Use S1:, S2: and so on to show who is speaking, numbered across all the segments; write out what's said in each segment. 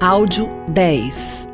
S1: Áudio 10.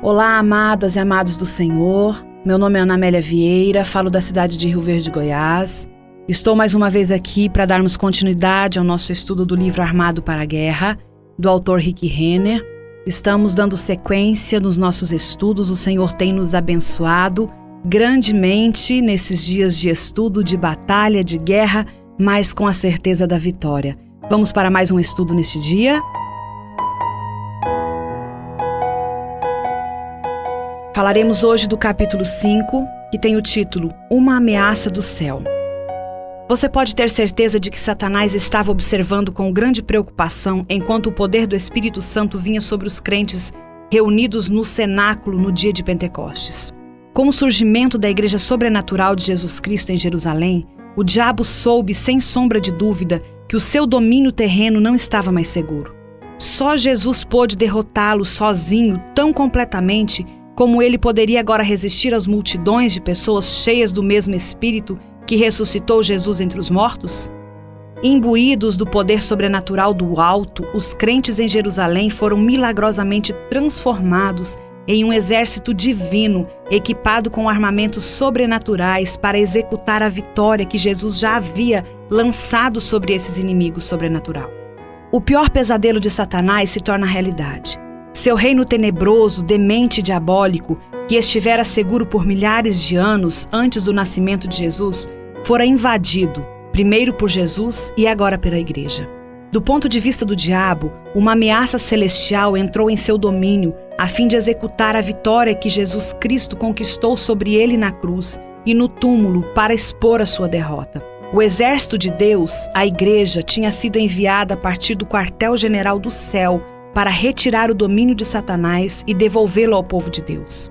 S1: Olá, amadas e amados do Senhor. Meu nome é Ana Amélia Vieira, falo da cidade de Rio Verde, Goiás. Estou mais uma vez aqui para darmos continuidade ao nosso estudo do livro Armado para a Guerra, do autor Rick Renner. Estamos dando sequência nos nossos estudos. O Senhor tem nos abençoado grandemente nesses dias de estudo, de batalha, de guerra, mas com a certeza da vitória. Vamos para mais um estudo neste dia? Falaremos hoje do capítulo 5, que tem o título Uma Ameaça do Céu. Você pode ter certeza de que Satanás estava observando com grande preocupação enquanto o poder do Espírito Santo vinha sobre os crentes reunidos no cenáculo no dia de Pentecostes. Com o surgimento da Igreja Sobrenatural de Jesus Cristo em Jerusalém, o diabo soube, sem sombra de dúvida, que o seu domínio terreno não estava mais seguro. Só Jesus pôde derrotá-lo sozinho tão completamente como ele poderia agora resistir às multidões de pessoas cheias do mesmo Espírito que ressuscitou Jesus entre os mortos? Imbuídos do poder sobrenatural do alto, os crentes em Jerusalém foram milagrosamente transformados em um exército divino, equipado com armamentos sobrenaturais para executar a vitória que Jesus já havia lançado sobre esses inimigos sobrenatural. O pior pesadelo de Satanás se torna realidade. Seu reino tenebroso, demente e diabólico, que estivera seguro por milhares de anos antes do nascimento de Jesus, fora invadido, primeiro por Jesus e agora pela Igreja. Do ponto de vista do diabo, uma ameaça celestial entrou em seu domínio a fim de executar a vitória que Jesus Cristo conquistou sobre ele na cruz e no túmulo para expor a sua derrota. O exército de Deus, a Igreja, tinha sido enviada a partir do quartel-general do céu para retirar o domínio de Satanás e devolvê-lo ao povo de Deus.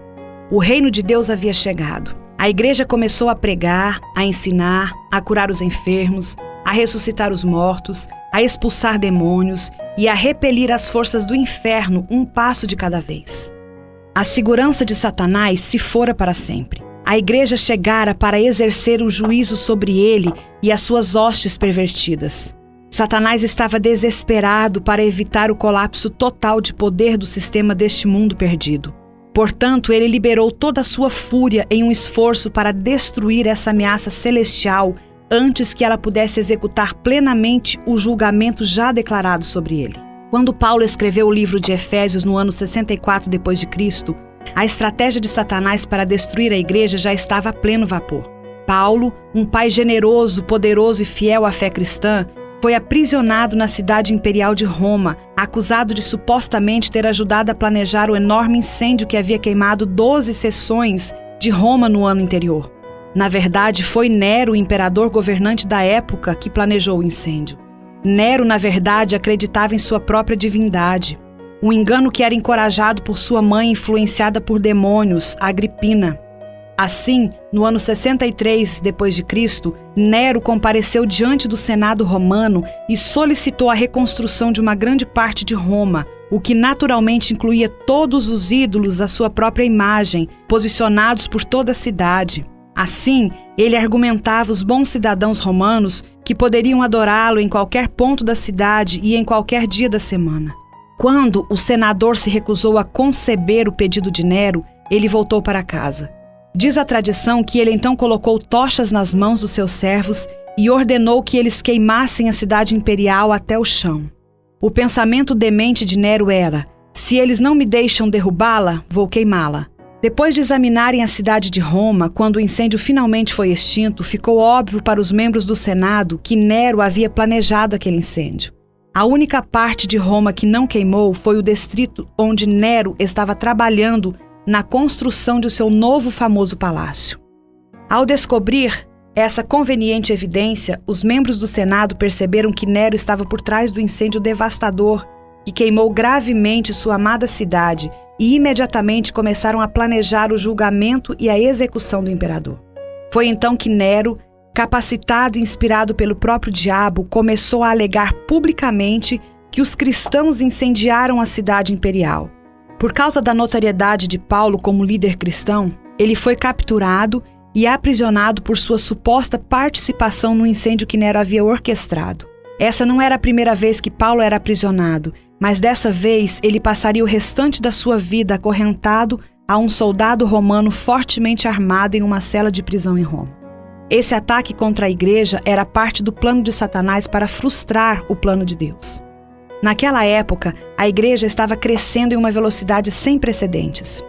S1: O reino de Deus havia chegado. A Igreja começou a pregar, a ensinar, a curar os enfermos, a ressuscitar os mortos, a expulsar demônios e a repelir as forças do inferno um passo de cada vez. A segurança de Satanás se fora para sempre. A Igreja chegara para exercer o juízo sobre ele e as suas hostes pervertidas. Satanás estava desesperado para evitar o colapso total de poder do sistema deste mundo perdido. Portanto, ele liberou toda a sua fúria em um esforço para destruir essa ameaça celestial antes que ela pudesse executar plenamente o julgamento já declarado sobre ele. Quando Paulo escreveu o livro de Efésios no ano 64 d.C., a estratégia de Satanás para destruir a Igreja já estava a pleno vapor. Paulo, um pai generoso, poderoso e fiel à fé cristã, foi aprisionado na cidade imperial de Roma, acusado de supostamente ter ajudado a planejar o enorme incêndio que havia queimado 12 seções de Roma no ano anterior. Na verdade, foi Nero, o imperador governante da época, que planejou o incêndio. Nero, na verdade, acreditava em sua própria divindade, um engano que era encorajado por sua mãe, influenciada por demônios, Agripina. Assim, no ano 63 d.C., Nero compareceu diante do Senado romano e solicitou a reconstrução de uma grande parte de Roma, o que naturalmente incluía todos os ídolos à sua própria imagem, posicionados por toda a cidade. Assim, ele argumentava os bons cidadãos romanos que poderiam adorá-lo em qualquer ponto da cidade e em qualquer dia da semana. Quando o senador se recusou a conceber o pedido de Nero, ele voltou para casa. Diz a tradição que ele então colocou tochas nas mãos dos seus servos e ordenou que eles queimassem a cidade imperial até o chão. O pensamento demente de Nero era: se eles não me deixam derrubá-la, vou queimá-la. Depois de examinarem a cidade de Roma, quando o incêndio finalmente foi extinto, ficou óbvio para os membros do Senado que Nero havia planejado aquele incêndio. A única parte de Roma que não queimou foi o distrito onde Nero estava trabalhando na construção de seu novo famoso palácio. Ao descobrir essa conveniente evidência, os membros do Senado perceberam que Nero estava por trás do incêndio devastador que queimou gravemente sua amada cidade e imediatamente começaram a planejar o julgamento e a execução do imperador. Foi então que Nero, capacitado e inspirado pelo próprio diabo, começou a alegar publicamente que os cristãos incendiaram a cidade imperial. Por causa da notoriedade de Paulo como líder cristão, ele foi capturado e aprisionado por sua suposta participação no incêndio que Nero havia orquestrado. Essa não era a primeira vez que Paulo era aprisionado, mas dessa vez ele passaria o restante da sua vida acorrentado a um soldado romano fortemente armado em uma cela de prisão em Roma. Esse ataque contra a igreja era parte do plano de Satanás para frustrar o plano de Deus. Naquela época, a igreja estava crescendo em uma velocidade sem precedentes.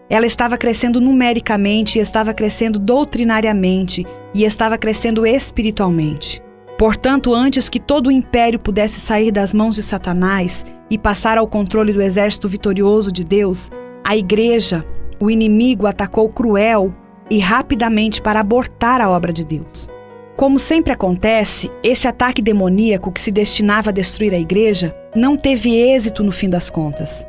S1: Ela estava crescendo numericamente, estava crescendo doutrinariamente e estava crescendo espiritualmente. Portanto, antes que todo o império pudesse sair das mãos de Satanás e passar ao controle do exército vitorioso de Deus, a igreja, o inimigo atacou cruel e rapidamente para abortar a obra de Deus. Como sempre acontece, esse ataque demoníaco que se destinava a destruir a igreja não teve êxito no fim das contas.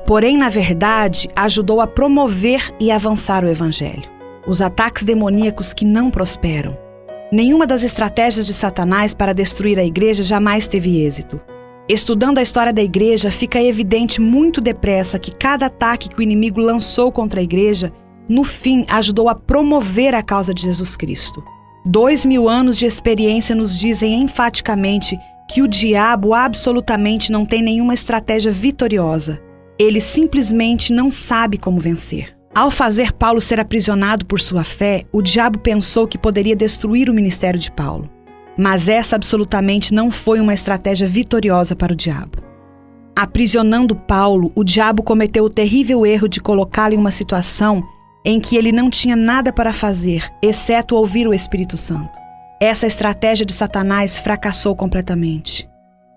S1: Porém, na verdade, ajudou a promover e avançar o evangelho. Os ataques demoníacos que não prosperam. Nenhuma das estratégias de Satanás para destruir a igreja jamais teve êxito. Estudando a história da igreja, fica evidente muito depressa que cada ataque que o inimigo lançou contra a igreja, no fim, ajudou a promover a causa de Jesus Cristo. 2000 anos de experiência nos dizem enfaticamente que o diabo absolutamente não tem nenhuma estratégia vitoriosa. Ele simplesmente não sabe como vencer. Ao fazer Paulo ser aprisionado por sua fé, o diabo pensou que poderia destruir o ministério de Paulo. Mas essa absolutamente não foi uma estratégia vitoriosa para o diabo. Aprisionando Paulo, o diabo cometeu o terrível erro de colocá-lo em uma situação em que ele não tinha nada para fazer, exceto ouvir o Espírito Santo. Essa estratégia de Satanás fracassou completamente.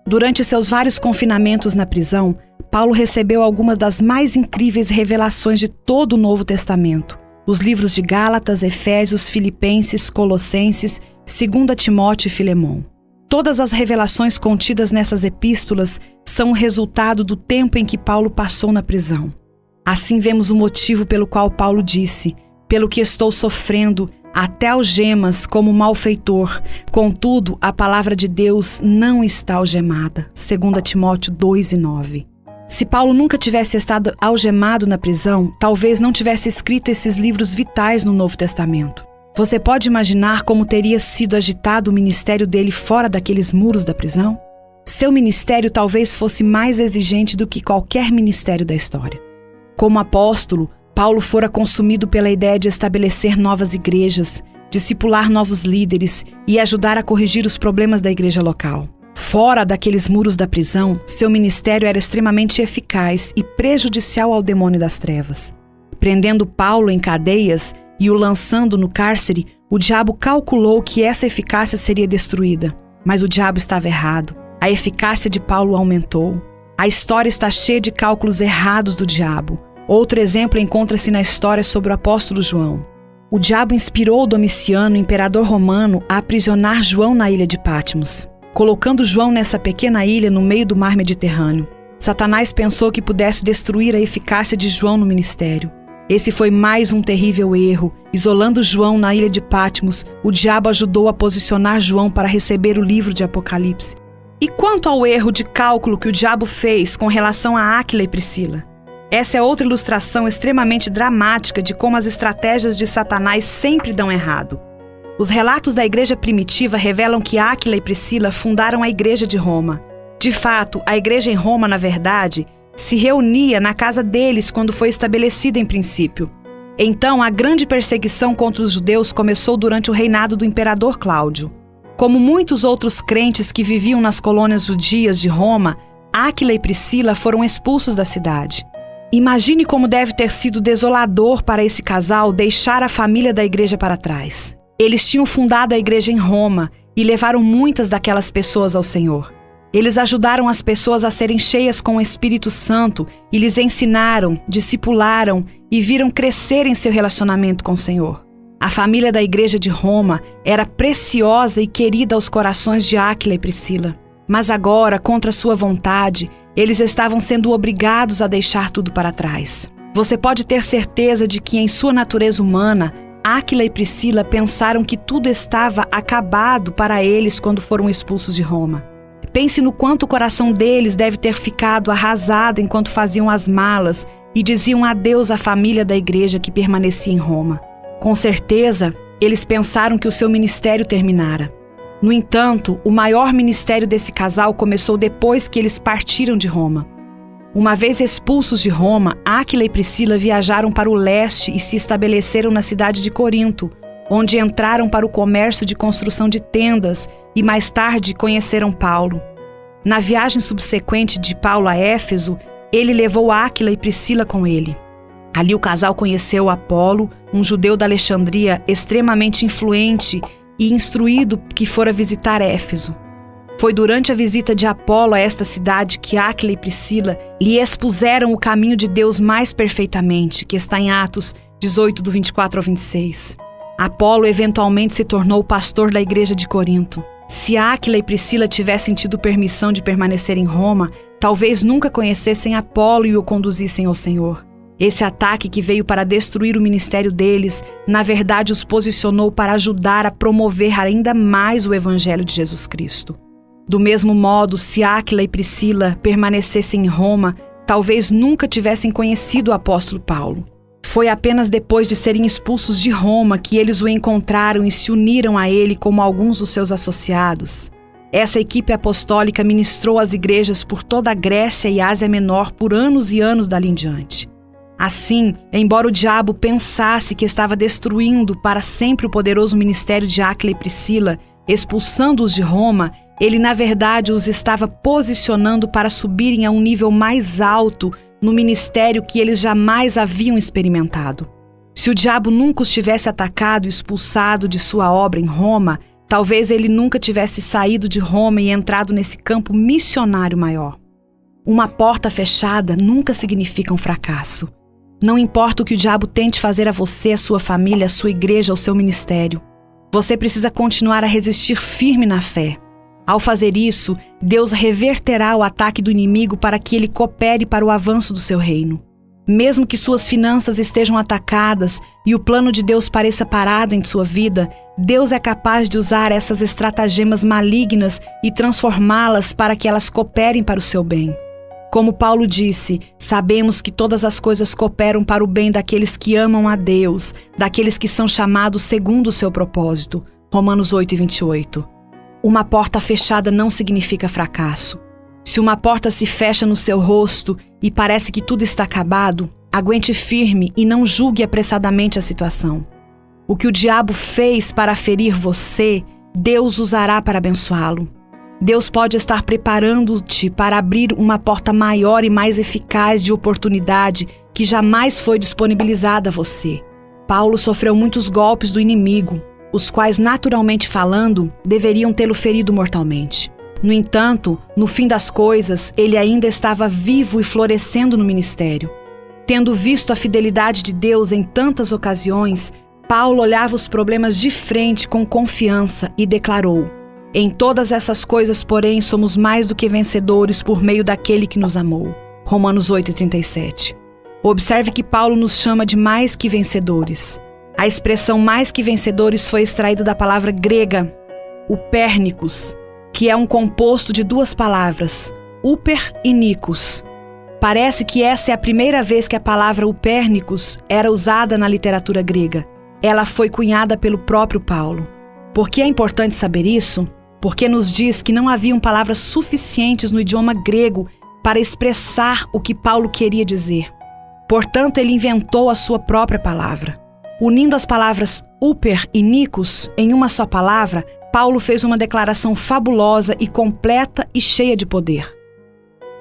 S1: Durante seus vários confinamentos na prisão, Paulo recebeu algumas das mais incríveis revelações de todo o Novo Testamento. Os livros de Gálatas, Efésios, Filipenses, Colossenses, 2 Timóteo e Filemão. Todas as revelações contidas nessas epístolas são o resultado do tempo em que Paulo passou na prisão. Assim vemos o motivo pelo qual Paulo disse: pelo que estou sofrendo, até algemas como malfeitor, contudo a palavra de Deus não está algemada. 2 Timóteo 2:9. Se Paulo nunca tivesse estado algemado na prisão, talvez não tivesse escrito esses livros vitais no Novo Testamento. Você pode imaginar como teria sido agitado o ministério dele fora daqueles muros da prisão? Seu ministério talvez fosse mais exigente do que qualquer ministério da história. Como apóstolo, Paulo fora consumido pela ideia de estabelecer novas igrejas, discipular novos líderes e ajudar a corrigir os problemas da igreja local. Fora daqueles muros da prisão, seu ministério era extremamente eficaz e prejudicial ao demônio das trevas. Prendendo Paulo em cadeias e o lançando no cárcere, o diabo calculou que essa eficácia seria destruída. Mas o diabo estava errado. A eficácia de Paulo aumentou. A história está cheia de cálculos errados do diabo. Outro exemplo encontra-se na história sobre o apóstolo João. O diabo inspirou Domiciano, imperador romano, a aprisionar João na ilha de Patmos, colocando João nessa pequena ilha no meio do mar Mediterrâneo. Satanás pensou que pudesse destruir a eficácia de João no ministério. Esse foi mais um terrível erro. Isolando João na ilha de Patmos, o diabo ajudou a posicionar João para receber o livro de Apocalipse. E quanto ao erro de cálculo que o diabo fez com relação a Áquila e Priscila? Essa é outra ilustração extremamente dramática de como as estratégias de Satanás sempre dão errado. Os relatos da igreja primitiva revelam que Áquila e Priscila fundaram a igreja de Roma. De fato, a igreja em Roma, na verdade, se reunia na casa deles quando foi estabelecida em princípio. Então, a grande perseguição contra os judeus começou durante o reinado do imperador Cláudio. Como muitos outros crentes que viviam nas colônias judias de Roma, Áquila e Priscila foram expulsos da cidade. Imagine como deve ter sido desolador para esse casal deixar a família da igreja para trás. Eles tinham fundado a igreja em Roma e levaram muitas daquelas pessoas ao Senhor. Eles ajudaram as pessoas a serem cheias com o Espírito Santo e lhes ensinaram, discipularam e viram crescer em seu relacionamento com o Senhor. A família da igreja de Roma era preciosa e querida aos corações de Áquila e Priscila. Mas agora, contra sua vontade, eles estavam sendo obrigados a deixar tudo para trás. Você pode ter certeza de que, em sua natureza humana, Áquila e Priscila pensaram que tudo estava acabado para eles quando foram expulsos de Roma. Pense no quanto o coração deles deve ter ficado arrasado enquanto faziam as malas e diziam adeus à família da igreja que permanecia em Roma. Com certeza, eles pensaram que o seu ministério terminara. No entanto, o maior ministério desse casal começou depois que eles partiram de Roma. Uma vez expulsos de Roma, Áquila e Priscila viajaram para o leste e se estabeleceram na cidade de Corinto, onde entraram para o comércio de construção de tendas e mais tarde conheceram Paulo. Na viagem subsequente de Paulo a Éfeso, ele levou Áquila e Priscila com ele. Ali o casal conheceu Apolo, um judeu da Alexandria extremamente influente e instruído que fora visitar Éfeso. Foi durante a visita de Apolo a esta cidade que Áquila e Priscila lhe expuseram o caminho de Deus mais perfeitamente, que está em Atos 18, do 24 ao 26. Apolo eventualmente se tornou pastor da igreja de Corinto. Se Áquila e Priscila tivessem tido permissão de permanecer em Roma, talvez nunca conhecessem Apolo e o conduzissem ao Senhor. Esse ataque que veio para destruir o ministério deles, na verdade os posicionou para ajudar a promover ainda mais o evangelho de Jesus Cristo. Do mesmo modo, se Áquila e Priscila permanecessem em Roma, talvez nunca tivessem conhecido o apóstolo Paulo. Foi apenas depois de serem expulsos de Roma que eles o encontraram e se uniram a ele como alguns dos seus associados. Essa equipe apostólica ministrou às igrejas por toda a Grécia e Ásia Menor por anos e anos dali em diante. Assim, embora o diabo pensasse que estava destruindo para sempre o poderoso ministério de Áquila e Priscila, expulsando-os de Roma, ele na verdade os estava posicionando para subirem a um nível mais alto no ministério que eles jamais haviam experimentado. Se o diabo nunca os tivesse atacado e expulsado de sua obra em Roma, talvez ele nunca tivesse saído de Roma e entrado nesse campo missionário maior. Uma porta fechada nunca significa um fracasso. Não importa o que o diabo tente fazer a você, a sua família, a sua igreja ou seu ministério. Você precisa continuar a resistir firme na fé. Ao fazer isso, Deus reverterá o ataque do inimigo para que ele coopere para o avanço do seu reino. Mesmo que suas finanças estejam atacadas e o plano de Deus pareça parado em sua vida, Deus é capaz de usar essas estratagemas malignas e transformá-las para que elas cooperem para o seu bem. Como Paulo disse, sabemos que todas as coisas cooperam para o bem daqueles que amam a Deus, daqueles que são chamados segundo o seu propósito. Romanos 8, 28. Uma porta fechada não significa fracasso. Se uma porta se fecha no seu rosto e parece que tudo está acabado, aguente firme e não julgue apressadamente a situação. O que o diabo fez para ferir você, Deus usará para abençoá-lo. Deus pode estar preparando-te para abrir uma porta maior e mais eficaz de oportunidade que jamais foi disponibilizada a você. Paulo sofreu muitos golpes do inimigo, os quais, naturalmente falando, deveriam tê-lo ferido mortalmente. No entanto, no fim das coisas, ele ainda estava vivo e florescendo no ministério. Tendo visto a fidelidade de Deus em tantas ocasiões, Paulo olhava os problemas de frente com confiança e declarou: em todas essas coisas, porém, somos mais do que vencedores por meio daquele que nos amou. Romanos 8,37. Observe que Paulo nos chama de mais que vencedores. A expressão mais que vencedores foi extraída da palavra grega, upérnicos, que é um composto de duas palavras, uper e nikos. Parece que essa é a primeira vez que a palavra upérnicos era usada na literatura grega. Ela foi cunhada pelo próprio Paulo. Por que é importante saber isso? Porque nos diz que não haviam palavras suficientes no idioma grego para expressar o que Paulo queria dizer. Portanto, ele inventou a sua própria palavra. Unindo as palavras uper e nikos em uma só palavra, Paulo fez uma declaração fabulosa e completa e cheia de poder.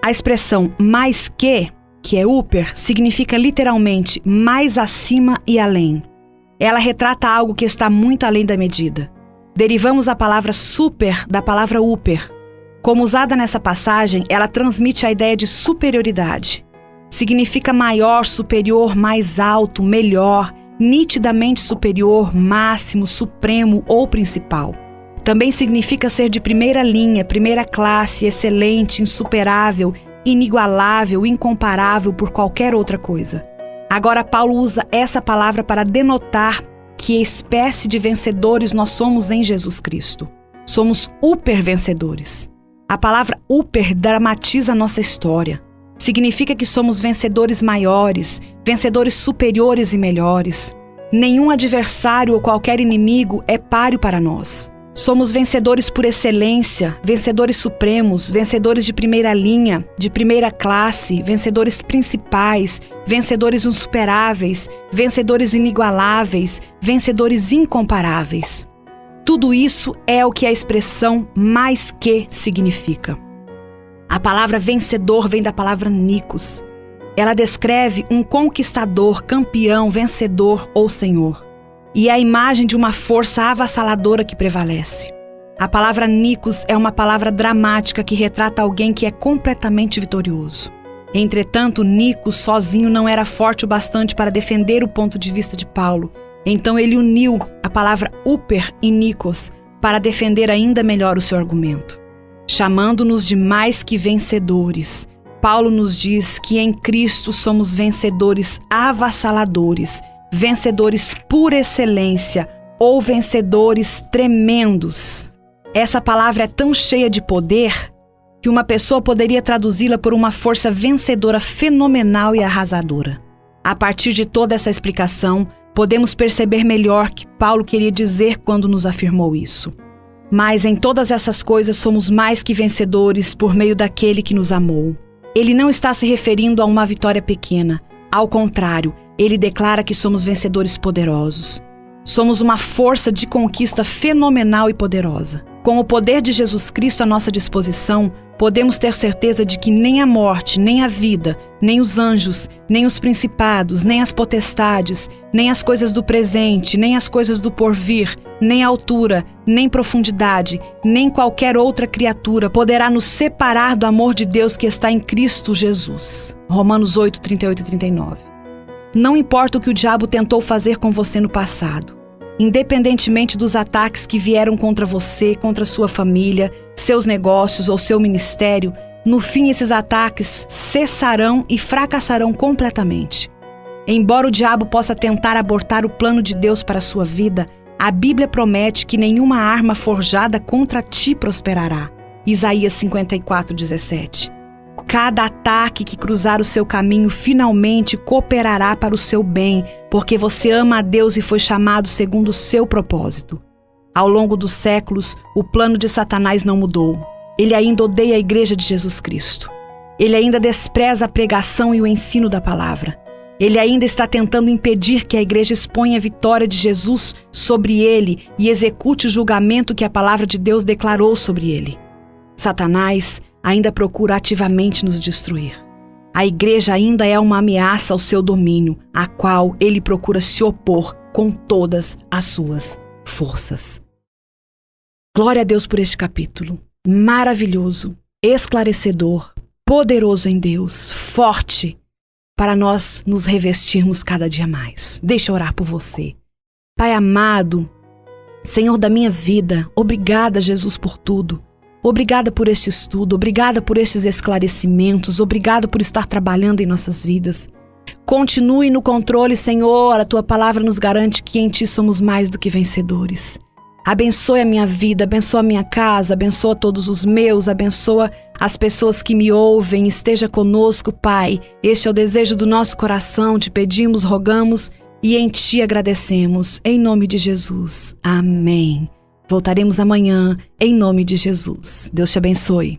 S1: A expressão mais que é uper, significa literalmente mais acima e além. Ela retrata algo que está muito além da medida. Derivamos a palavra super da palavra uper. Como usada nessa passagem, ela transmite a ideia de superioridade. Significa maior, superior, mais alto, melhor, nitidamente superior, máximo, supremo ou principal. Também significa ser de primeira linha, primeira classe, excelente, insuperável, inigualável, incomparável por qualquer outra coisa. Agora Paulo usa essa palavra para denotar que espécie de vencedores nós somos em Jesus Cristo. Somos hipervencedores. A palavra hiper dramatiza a nossa história. Significa que somos vencedores maiores, vencedores superiores e melhores. Nenhum adversário ou qualquer inimigo é páreo para nós. Somos vencedores por excelência, vencedores supremos, vencedores de primeira linha, de primeira classe, vencedores principais, vencedores insuperáveis, vencedores inigualáveis, vencedores incomparáveis. Tudo isso é o que a expressão mais que significa. A palavra vencedor vem da palavra nikos. Ela descreve um conquistador, campeão, vencedor ou senhor. E é a imagem de uma força avassaladora que prevalece. A palavra nikos é uma palavra dramática que retrata alguém que é completamente vitorioso. Entretanto, Nikos sozinho não era forte o bastante para defender o ponto de vista de Paulo. Então ele uniu a palavra uper e nikos para defender ainda melhor o seu argumento. Chamando-nos de mais que vencedores, Paulo nos diz que em Cristo somos vencedores avassaladores, vencedores por excelência ou vencedores tremendos. Essa palavra é tão cheia de poder que uma pessoa poderia traduzi-la por uma força vencedora fenomenal e arrasadora. A partir de toda essa explicação, podemos perceber melhor que Paulo queria dizer quando nos afirmou isso. Mas em todas essas coisas somos mais que vencedores por meio daquele que nos amou. Ele não está se referindo a uma vitória pequena. Ao contrário, ele declara que somos vencedores poderosos. Somos uma força de conquista fenomenal e poderosa. Com o poder de Jesus Cristo à nossa disposição, podemos ter certeza de que nem a morte, nem a vida, nem os anjos, nem os principados, nem as potestades, nem as coisas do presente, nem as coisas do porvir, nem altura, nem profundidade, nem qualquer outra criatura poderá nos separar do amor de Deus que está em Cristo Jesus. Romanos 8, 38 e 39. Não importa o que o diabo tentou fazer com você no passado. Independentemente dos ataques que vieram contra você, contra sua família, seus negócios ou seu ministério, no fim esses ataques cessarão e fracassarão completamente. Embora o diabo possa tentar abortar o plano de Deus para a sua vida, a Bíblia promete que nenhuma arma forjada contra ti prosperará. Isaías 54, 17. Cada ataque que cruzar o seu caminho finalmente cooperará para o seu bem, porque você ama a Deus e foi chamado segundo o seu propósito. Ao longo dos séculos, o plano de Satanás não mudou. Ele ainda odeia a Igreja de Jesus Cristo. Ele ainda despreza a pregação e o ensino da palavra. Ele ainda está tentando impedir que a Igreja exponha a vitória de Jesus sobre ele e execute o julgamento que a palavra de Deus declarou sobre ele. Satanás ainda procura ativamente nos destruir. A Igreja ainda é uma ameaça ao seu domínio, a qual ele procura se opor com todas as suas forças. Glória a Deus por este capítulo. Maravilhoso, esclarecedor, poderoso em Deus, forte, para nós nos revestirmos cada dia mais. Deixa eu orar por você. Pai amado, Senhor da minha vida, obrigada, Jesus, por tudo. Obrigada por este estudo, obrigada por estes esclarecimentos, obrigada por estar trabalhando em nossas vidas. Continue no controle, Senhor, a Tua palavra nos garante que em Ti somos mais do que vencedores. Abençoe a minha vida, abençoa a minha casa, abençoa todos os meus, abençoa as pessoas que me ouvem, esteja conosco, Pai. Este é o desejo do nosso coração, te pedimos, rogamos e em Ti agradecemos. Em nome de Jesus. Amém. Voltaremos amanhã, em nome de Jesus. Deus te abençoe.